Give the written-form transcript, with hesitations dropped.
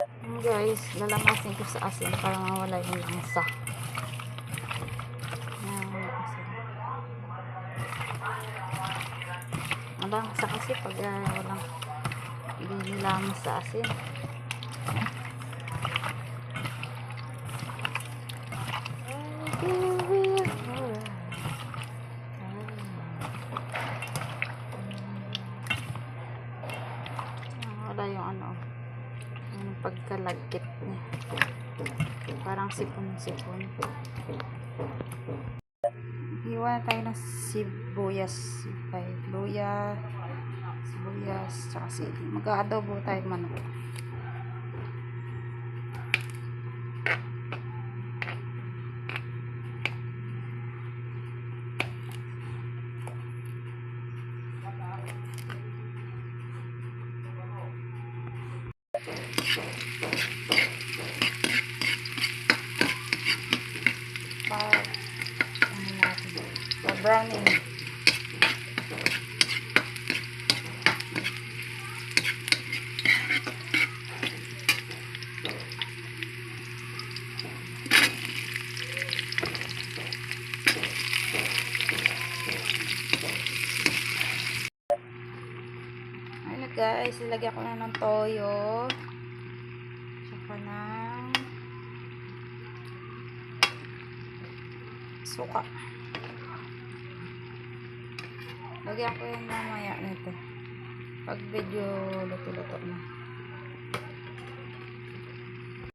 Guys, lalamasin ko sa asin para mawala yung langsa. Malangsa kasi pag walang hindi nilamas sa asin. Wala yung ano, yung pagkalagkit niya, parang sipon-sipon. Hiwa na tayo ng sibuyas, luya, sibuyas, tsaka sili. Mag-aadobo tayo manok. Browning. Ayun guys, ilagyan ko na ng toyo. Tsaka ng suka. Lagyan ko yan mamaya nito pag video luto-luto na.